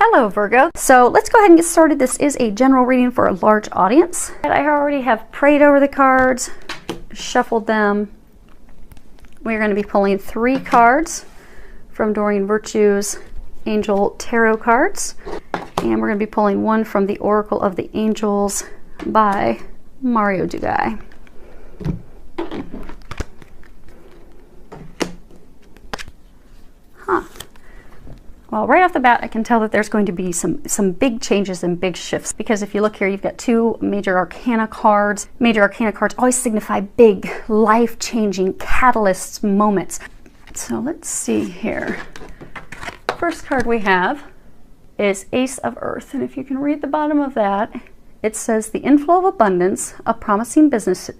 Hello Virgo. So let's go ahead and get started. This is a general reading for a large audience. I already have prayed over the cards, shuffled them. We're going to be pulling 3 cards from Doreen Virtue's Angel Tarot cards. And we're going to be pulling 1 from the Oracle of the Angels by Mario Dugai. Well, right off the bat, I can tell that there's going to be some big changes and big shifts, because if you look here, you've got 2 major arcana cards. Major arcana cards always signify big, life-changing catalysts, moments. So let's see here. First card we have is Ace of Earth, and if you can read the bottom of that, it says the inflow of abundance, a promising business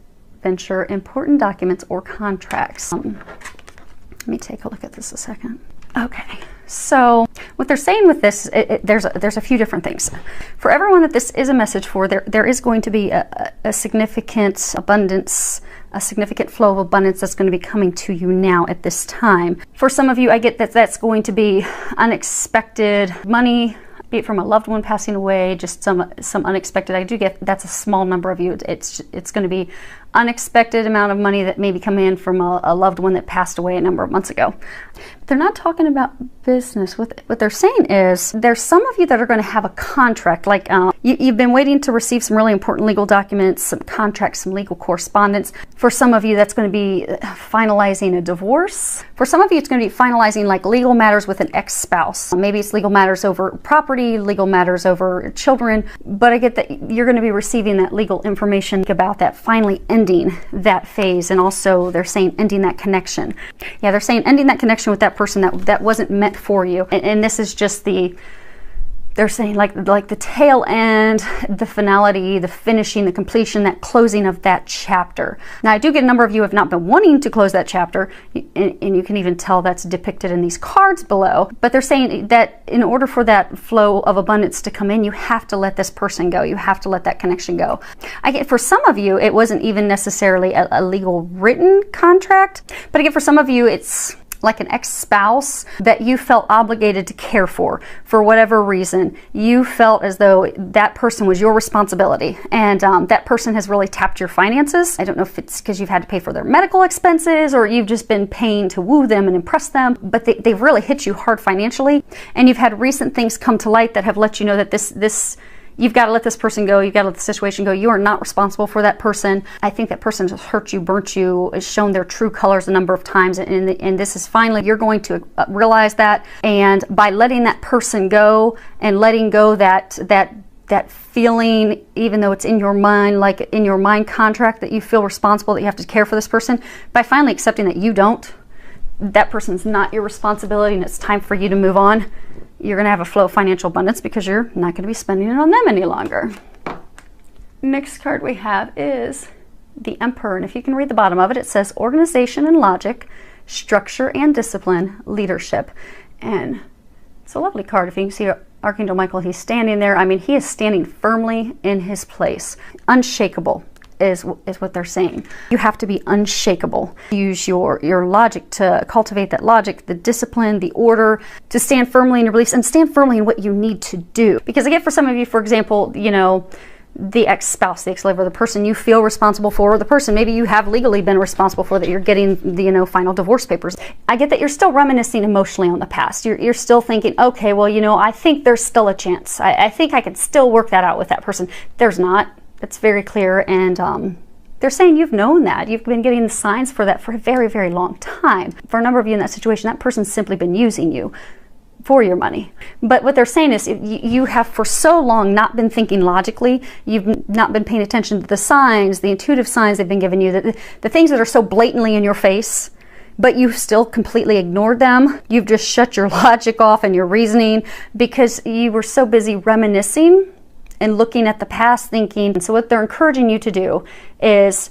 venture, important documents or contracts. Let me take a look at this a second. Okay. So what they're saying with this, there's a few different things. For everyone that this is a message for, there is going to be a significant abundance, a significant flow of abundance that's going to be coming to you now at this time. For some of you, I get that that's going to be unexpected money, be it from a loved one passing away, just some unexpected. I do get that's a small number of you. It's going to be unexpected amount of money that may be coming in from a loved one that passed away a number of months ago. But they're not talking about business. What they're saying is there's some of you that are going to have a contract, like you've been waiting to receive some really important legal documents, some contracts, some legal correspondence. For some of you, that's going to be finalizing a divorce. For some of you, it's going to be finalizing like legal matters with an ex-spouse. Maybe it's legal matters over property, legal matters over children, but I get that you're going to be receiving that legal information about that finally ending that phase. And also they're saying ending that connection. Yeah, they're saying ending that connection with that person that wasn't meant for you. And this is just they're saying like the tail end, the finality, the finishing, the completion, that closing of that chapter. Now I do get a number of you have not been wanting to close that chapter, and you can even tell that's depicted in these cards below. But they're saying that in order for that flow of abundance to come in, you have to let this person go. You have to let that connection go. I get for some of you, it wasn't even necessarily a legal written contract, but I get for some of you, it's like an ex-spouse that you felt obligated to care for whatever reason. You felt as though that person was your responsibility, and that person has really tapped your finances. I don't know if it's because you've had to pay for their medical expenses or you've just been paying to woo them and impress them, but they've really hit you hard financially, and you've had recent things come to light that have let you know that this you've got to let this person go. You've got to let the situation go. You are not responsible for that person. I think that person has hurt you, burnt you, has shown their true colors a number of times. And this is finally, you're going to realize that. And by letting that person go and letting go that feeling, even though it's in your mind, like in your mind contract that you feel responsible, that you have to care for this person, by finally accepting that you don't, that person's not your responsibility and it's time for you to move on, you're going to have a flow of financial abundance because you're not going to be spending it on them any longer. Next card we have is the Emperor, and if you can read the bottom of it, it says organization and logic, structure and discipline, leadership. And it's a lovely card. If you can see Archangel Michael, he's standing there. I mean, he is standing firmly in his place, unshakable. Is what they're saying. You have to be unshakable. Use your logic to cultivate that logic, the discipline, the order, to stand firmly in your beliefs and stand firmly in what you need to do. Because again, for some of you, for example, you know, the ex-spouse, the ex-lover, the person you feel responsible for, or the person maybe you have legally been responsible for, that you're getting the, you know, final divorce papers. I get that you're still reminiscing emotionally on the past. You're still thinking, okay, well, you know, I think there's still a chance. I think I could still work that out with that person. There's not. It's very clear, and they're saying you've known that. You've been getting the signs for that for a very, very long time. For a number of you in that situation, that person's simply been using you for your money. But what they're saying is you have for so long not been thinking logically. You've not been paying attention to the signs, the intuitive signs they've been giving you, the things that are so blatantly in your face, but you've still completely ignored them. You've just shut your logic off and your reasoning because you were so busy reminiscing and looking at the past, thinking. So what they're encouraging you to do is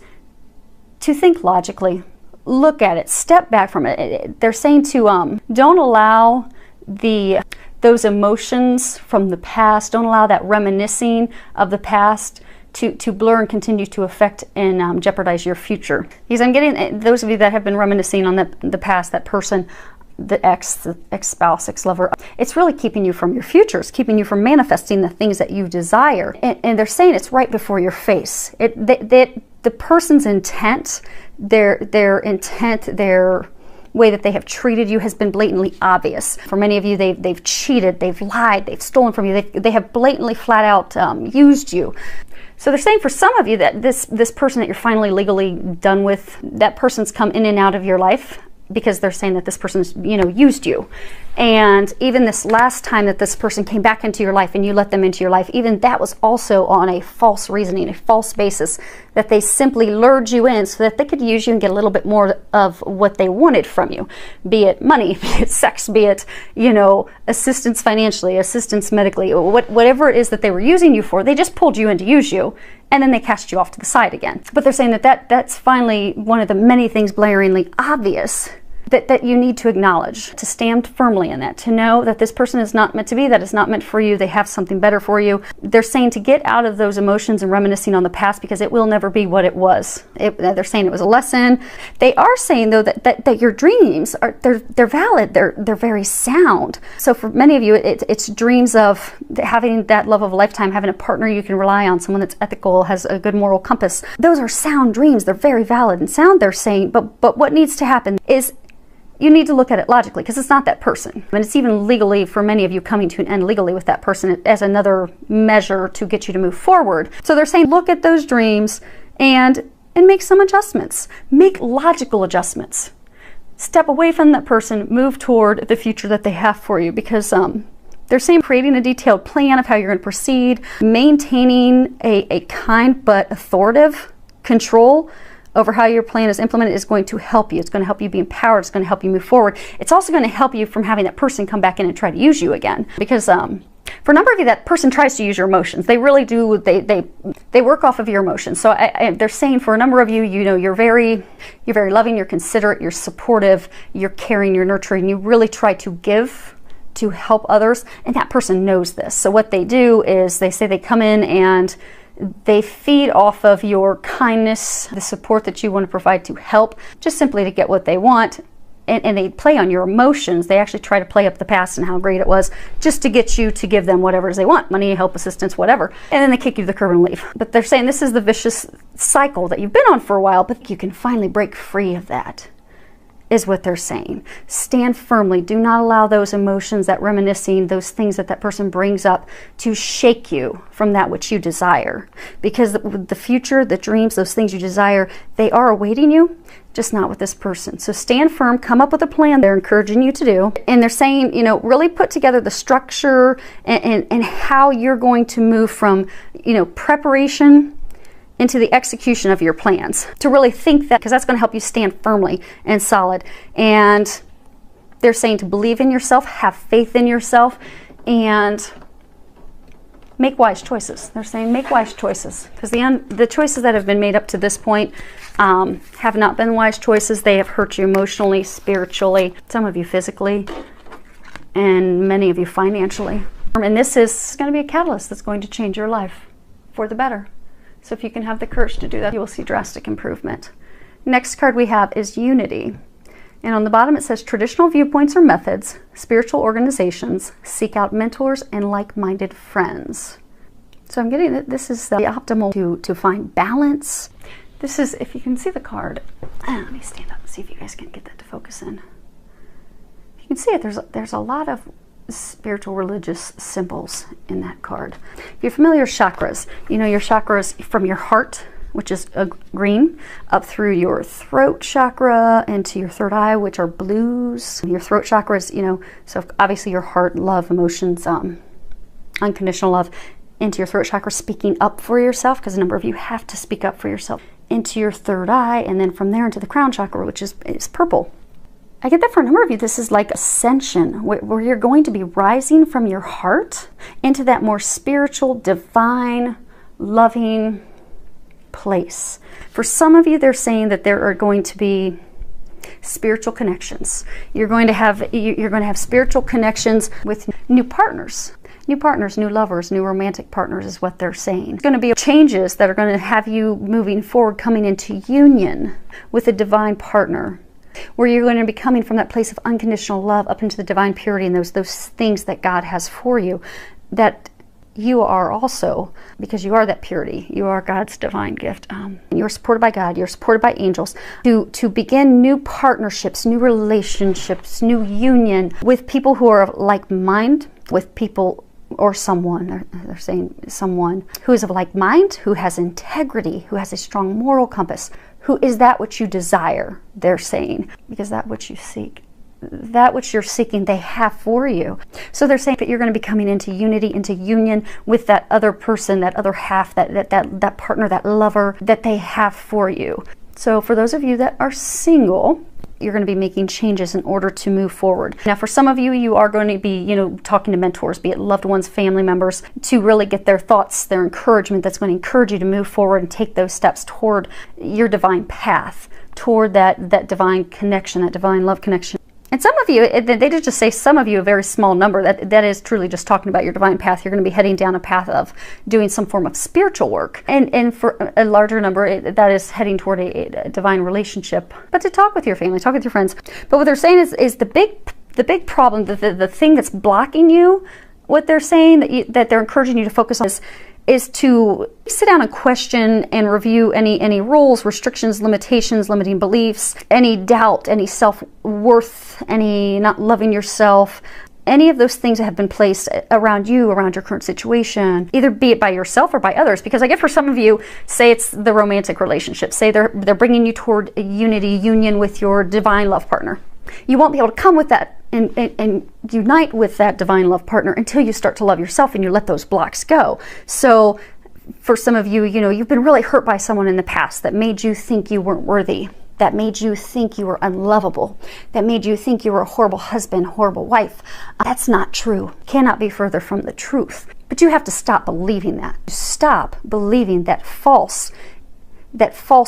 to think logically, look at it, step back from it. They're saying to don't allow those emotions from the past, don't allow that reminiscing of the past to blur and continue to affect and jeopardize your future. Because I'm getting those of you that have been reminiscing on the past, that person, the ex-spouse, ex-lover. It's really keeping you from your future. It's keeping you from manifesting the things that you desire. And they're saying it's right before your face. The person's intent, their intent, their way that they have treated you has been blatantly obvious. For many of you, they've cheated, they've lied, they've stolen from you, they have blatantly flat out used you. So they're saying for some of you that this person that you're finally legally done with, that person's come in and out of your life because they're saying that this person's, used you. And even this last time that this person came back into your life and you let them into your life, even that was also on a false reasoning, a false basis, that they simply lured you in so that they could use you and get a little bit more of what they wanted from you, be it money, be it sex, be it, assistance financially, assistance medically, whatever it is that they were using you for. They just pulled you in to use you, and then they cast you off to the side again. But they're saying that's finally one of the many things blaringly obvious that you need to acknowledge, to stand firmly in that, to know that this person is not meant to be, that it's not meant for you, they have something better for you. They're saying to get out of those emotions and reminiscing on the past because it will never be what it was. They're saying it was a lesson. They are saying though that your dreams they're valid, they're very sound. So for many of you, it's dreams of having that love of a lifetime, having a partner you can rely on, someone that's ethical, has a good moral compass. Those are sound dreams. They're very valid and sound, they're saying, but what needs to happen is you need to look at it logically because it's not that person. And it's even legally, for many of you, coming to an end legally with that person as another measure to get you to move forward. So they're saying look at those dreams and make some adjustments. Make logical adjustments. Step away from that person, move toward the future that they have for you, because they're saying creating a detailed plan of how you're going to proceed, maintaining a kind but authoritative control over how your plan is implemented is going to help you. It's going to help you be empowered. It's going to help you move forward. It's also going to help you from having that person come back in and try to use you again. Because for a number of you, that person tries to use your emotions. They really do. They work off of your emotions. So they're saying for a number of you, you're very loving, you're considerate, you're supportive, you're caring, you're nurturing. You really try to give to help others, and that person knows this. So what they do is they say they come in and they feed off of your kindness, the support that you want to provide to help, just simply to get what they want. And they play on your emotions. They actually try to play up the past and how great it was just to get you to give them whatever it is they want, money, help, assistance, whatever. And then they kick you to the curb and leave. But they're saying this is the vicious cycle that you've been on for a while, but you can finally break free of that, is what they're saying. Stand firmly. Do not allow those emotions, that reminiscing, those things that person brings up to shake you from that which you desire. Because the future, the dreams, those things you desire, they are awaiting you, just not with this person. So stand firm, come up with a plan they're encouraging you to do. And they're saying, really put together the structure and how you're going to move from, preparation into the execution of your plans, to really think that, because that's going to help you stand firmly and solid. And they're saying to believe in yourself, have faith in yourself, and make wise choices. They're saying make wise choices, because the choices that have been made up to this point have not been wise choices. They have hurt you emotionally, spiritually, some of you physically, and many of you financially. And this is going to be a catalyst that's going to change your life for the better. So if you can have the courage to do that, you will see drastic improvement. Next card we have is Unity. And on the bottom it says traditional viewpoints or methods, spiritual organizations, seek out mentors and like-minded friends. So I'm getting that this is the optimal to find balance. This is, if you can see the card, let me stand up and see if you guys can get that to focus in. You can see it, there's a lot of spiritual religious symbols in that card. If you're familiar with chakras, your chakras from your heart, which is green, up through your throat chakra into your third eye, which are blues. Your throat chakra is, so obviously your heart, love, emotions, unconditional love, into your throat chakra, speaking up for yourself, because a number of you have to speak up for yourself, into your third eye, and then from there into the crown chakra, which is purple. I get that for a number of you, this is like ascension, where you're going to be rising from your heart into that more spiritual, divine, loving place. For some of you, they're saying that there are going to be spiritual connections. You're going to have spiritual connections with new partners. New lovers, new romantic partners is what they're saying. There's going to be changes that are going to have you moving forward, coming into union with a divine partner. where you're going to be coming from that place of unconditional love up into the divine purity and those things that God has for you, that you are also, because you are that purity, you are God's divine gift. You're supported by God, you're supported by angels to begin new partnerships, new relationships, new union with people who are of like mind, with people or someone, they're saying someone who is of like mind, who has integrity, who has a strong moral compass, who is that which you desire, they're saying, because that which you seek, that which you're seeking, they have for you. So they're saying that you're going to be coming into unity, into union with that other person, that other half, that partner, that lover that they have for you. So for those of you that are single, you're going to be making changes in order to move forward. Now, for some of you, you are going to be, talking to mentors, be it loved ones, family members, to really get their thoughts, their encouragement that's going to encourage you to move forward and take those steps toward your divine path, toward that divine connection, that divine love connection. And some of you, they did just say some of you, a very small number, that is truly just talking about your divine path. You're going to be heading down a path of doing some form of spiritual work. And for a larger number, that is heading toward a divine relationship. But to talk with your family, talk with your friends. But what they're saying is the big problem, the thing that's blocking you, what they're saying that they're encouraging you to focus on is to sit down and question and review any rules, restrictions, limitations, limiting beliefs, any doubt, any self-worth, any not loving yourself, any of those things that have been placed around you, around your current situation, either be it by yourself or by others. Because I get for some of you, say it's the romantic relationship, say they're bringing you toward a union with your divine love partner. You won't be able to come with that and unite with that divine love partner until you start to love yourself and you let those blocks go. So for some of you, you've been really hurt by someone in the past that made you think you weren't worthy, that made you think you were unlovable, that made you think you were a horrible husband, horrible wife. That's not true. Cannot be further from the truth. But you have to stop believing that. Stop believing that false,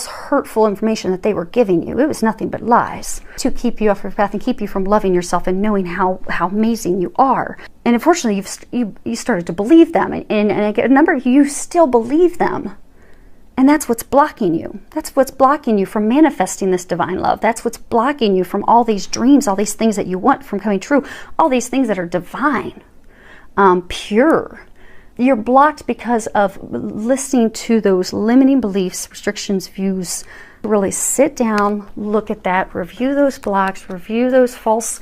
hurtful information that they were giving you. It was nothing but lies to keep you off your path and keep you from loving yourself and knowing how amazing you are. And unfortunately, you started to believe them, and a number of you still believe them. And that's what's blocking you. That's what's blocking you from manifesting this divine love. That's what's blocking you from all these dreams, all these things that you want from coming true, all these things that are divine, pure. You're blocked because of listening to those limiting beliefs, restrictions, views. Really sit down, look at that, review those blocks, review those false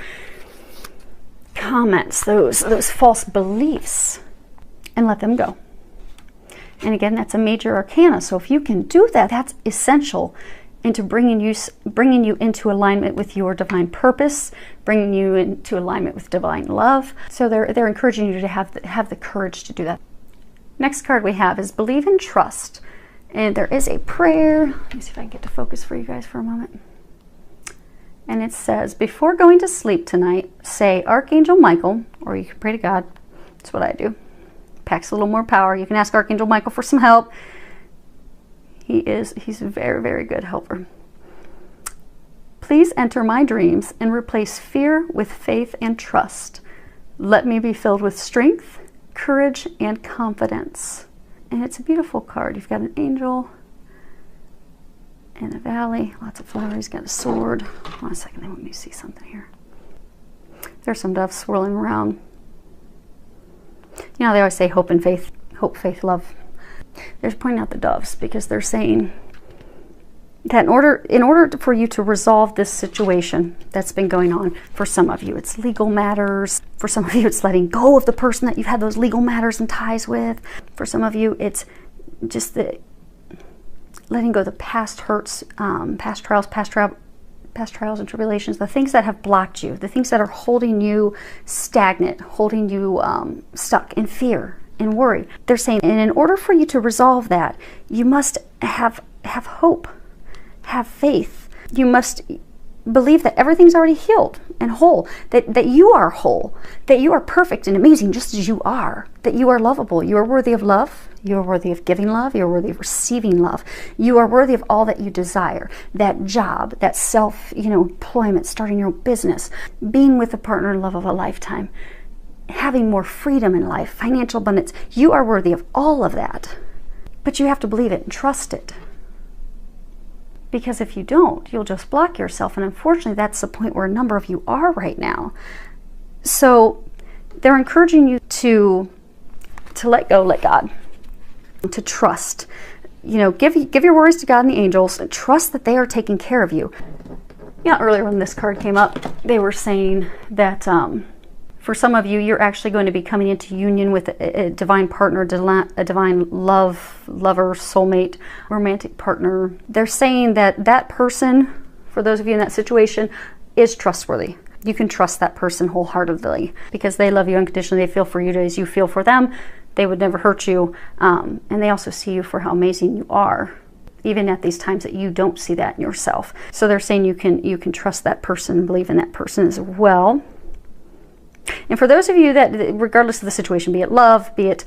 comments, those false beliefs, and let them go. And again, that's a major arcana. So if you can do that, that's essential into bringing you into alignment with your divine purpose, bringing you into alignment with divine love. So they're encouraging you to have the courage to do that. Next card we have is Believe and Trust. And there is a prayer. Let me see if I can get to focus for you guys for a moment. And it says, before going to sleep tonight, say Archangel Michael, or you can pray to God. That's what I do. Packs a little more power. You can ask Archangel Michael for some help. He's a very, very good helper. Please enter my dreams and replace fear with faith and trust. Let me be filled with strength, courage, and confidence. And it's a beautiful card. You've got an angel and a valley, lots of flowers. He's got a sword. Hold on a second, let me see something here. There's some doves swirling around. They always say hope and faith, hope, faith, love. They're pointing out the doves because they're saying that in order for you to resolve this situation that's been going on, for some of you it's legal matters, for some of you it's letting go of the person that you've had those legal matters and ties with, for some of you it's just the letting go of the past hurts, past trials and tribulations, the things that have blocked you, the things that are holding you stagnant, holding you stuck in fear and worry. They're saying, and in order for you to resolve that, you must have hope, have faith. You must believe that everything's already healed and whole, that you are whole, that you are perfect and amazing just as you are, that you are lovable, you are worthy of love, you are worthy of giving love, you are worthy of receiving love, you are worthy of all that you desire, that job, that employment, starting your own business, being with a partner in love of a lifetime, having more freedom in life, financial abundance. You are worthy of all of that, but you have to believe it and trust it. Because if you don't, you'll just block yourself. And unfortunately, that's the point where a number of you are right now. So they're encouraging you to let go, let God, to trust. You know, give your worries to God and the angels, and trust that they are taking care of you. You know, earlier when this card came up, they were saying that for some of you, you're actually going to be coming into union with a divine partner, a divine lover, soulmate, romantic partner. They're saying that that person, for those of you in that situation, is trustworthy. You can trust that person wholeheartedly because they love you unconditionally. They feel for you as you feel for them. They would never hurt you. And they also see you for how amazing you are, even at these times that you don't see that in yourself. So they're saying you can trust that person, believe in that person as well. And for those of you that, regardless of the situation, be it love, be it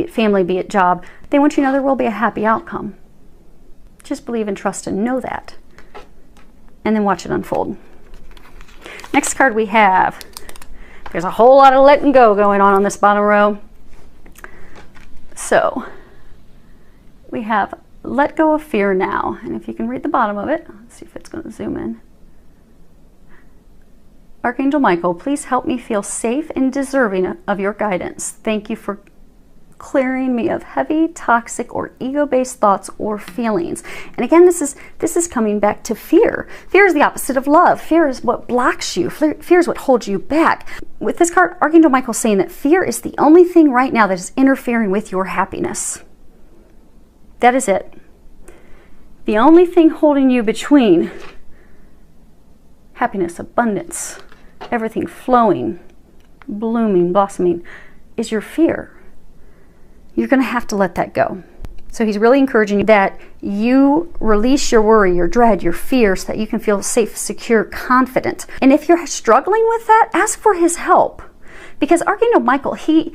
family, be it job, they want you to know there will be a happy outcome. Just believe and trust and know that. And then watch it unfold. Next card we have, there's a whole lot of letting go going on this bottom row. So we have let go of fear now. And if you can read the bottom of it, let's see if it's going to zoom in. Archangel Michael, please help me feel safe and deserving of your guidance. Thank you for clearing me of heavy, toxic, or ego-based thoughts or feelings. And again, this is coming back to fear. Fear is the opposite of love. Fear is what blocks you. Fear is what holds you back. With this card, Archangel Michael saying that fear is the only thing right now that is interfering with your happiness. That is it. The only thing holding you between happiness, abundance, everything flowing, blooming, blossoming, is your fear. You're going to have to let that go. So he's really encouraging you that you release your worry, your dread, your fear, so that you can feel safe, secure, confident. And if you're struggling with that, ask for his help. Because Archangel Michael, he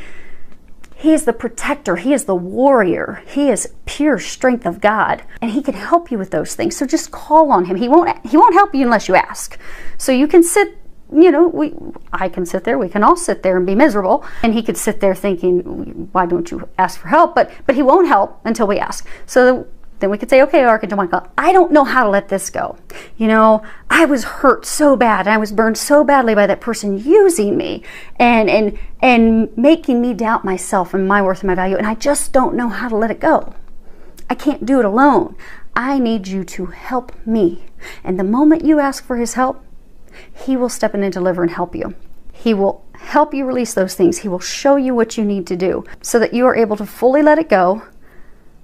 is the protector. He is the warrior. He is pure strength of God. And he can help you with those things. So just call on him. He won't help you unless you ask. So you can sit, you know, I can sit there, we can all sit there and be miserable, and he could sit there thinking, why don't you ask for help? But he won't help until we ask. So then we could say, okay, Archangel Michael, I don't know how to let this go. You know, I was hurt so bad, and I was burned so badly by that person using me and making me doubt myself and my worth and my value, and I just don't know how to let it go. I can't do it alone. I need you to help me. And the moment you ask for his help, he will step in and deliver and help you. He will help you release those things. He will show you what you need to do so that you are able to fully let it go.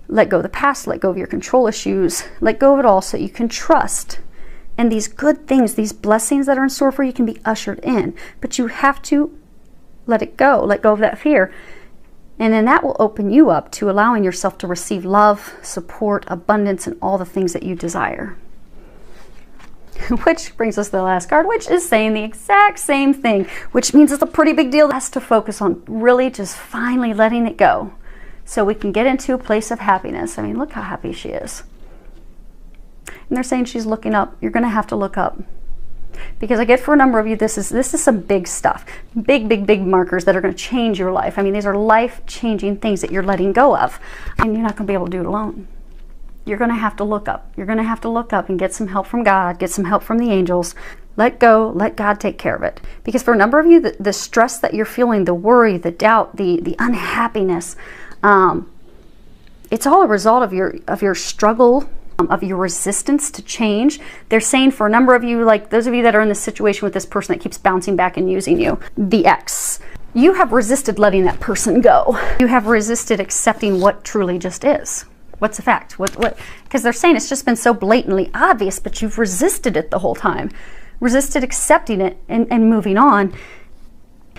Let go of the past, let go of your control issues, let go of it all so you can trust. And these good things, these blessings that are in store for you can be ushered in. But you have to let it go, let go of that fear. And then that will open you up to allowing yourself to receive love, support, abundance, and all the things that you desire. Which brings us to the last card, which is saying the exact same thing, which means it's a pretty big deal. That's to focus on really just finally letting it go so we can get into a place of happiness. I mean, look how happy she is. And they're saying she's looking up. You're going to have to look up. Because I get for a number of you, this is some big stuff. Big markers that are going to change your life. I mean, these are life-changing things that you're letting go of. And you're not going to be able to do it alone. You're going to have to look up. You're going to have to look up and get some help from God, get some help from the angels. Let go, let God take care of it. Because for a number of you, the stress that you're feeling, the worry, the doubt, the unhappiness, it's all a result of your struggle, of your resistance to change. They're saying for a number of you, like those of you that are in this situation with this person that keeps bouncing back and using you, the ex, you have resisted letting that person go. You have resisted accepting what truly just is. What's the fact? What? Because they're saying it's just been so blatantly obvious, but you've resisted it the whole time. Resisted accepting it and moving on.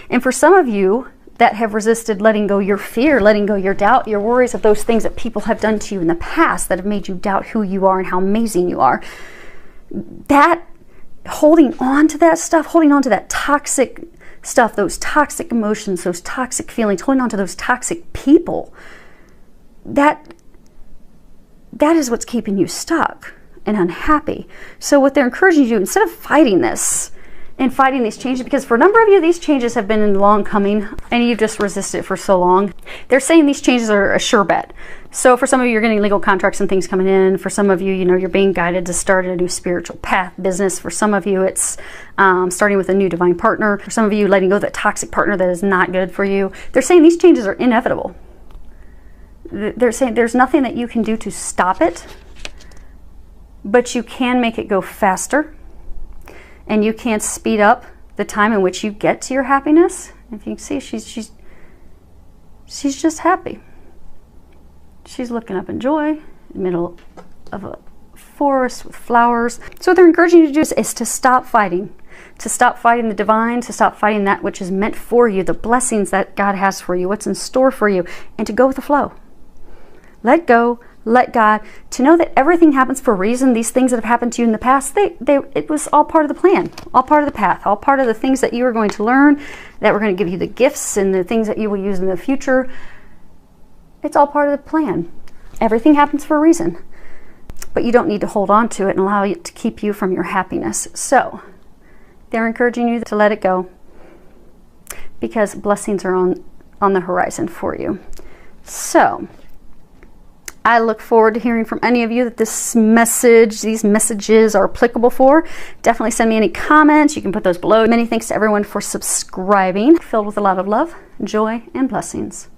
And for some of you that have resisted letting go your fear, letting go your doubt, your worries of those things that people have done to you in the past that have made you doubt who you are and how amazing you are, that holding on to that stuff, holding on to that toxic stuff, those toxic emotions, those toxic feelings, holding on to those toxic people, that is what's keeping you stuck and unhappy. So what they're encouraging you to do, instead of fighting this, in fighting these changes, because for a number of you, these changes have been long coming and you've just resisted it for so long. They're saying these changes are a sure bet. So for some of you, you're getting legal contracts and things coming in. For some of you, you're being guided to start a new spiritual path, business. For some of you, it's starting with a new divine partner. For some of you, letting go of that toxic partner that is not good for you. They're saying these changes are inevitable. They're saying there's nothing that you can do to stop it, but you can make it go faster, and you can speed up the time in which you get to your happiness. If you can see, she's just happy. She's looking up in joy in the middle of a forest with flowers. So what they're encouraging you to do is to stop fighting. To stop fighting the divine, to stop fighting that which is meant for you, the blessings that God has for you, what's in store for you, and to go with the flow. Let go, let God, to know that everything happens for a reason. These things that have happened to you in the past, it was all part of the plan, all part of the path, all part of the things that you were going to learn, that were going to give you the gifts and the things that you will use in the future. It's all part of the plan. Everything happens for a reason, but you don't need to hold on to it and allow it to keep you from your happiness. So they're encouraging you to let it go, because blessings are on the horizon for you. So I look forward to hearing from any of you that these messages are applicable for. Definitely send me any comments. You can put those below. Many thanks to everyone for subscribing. Filled with a lot of love, joy, and blessings.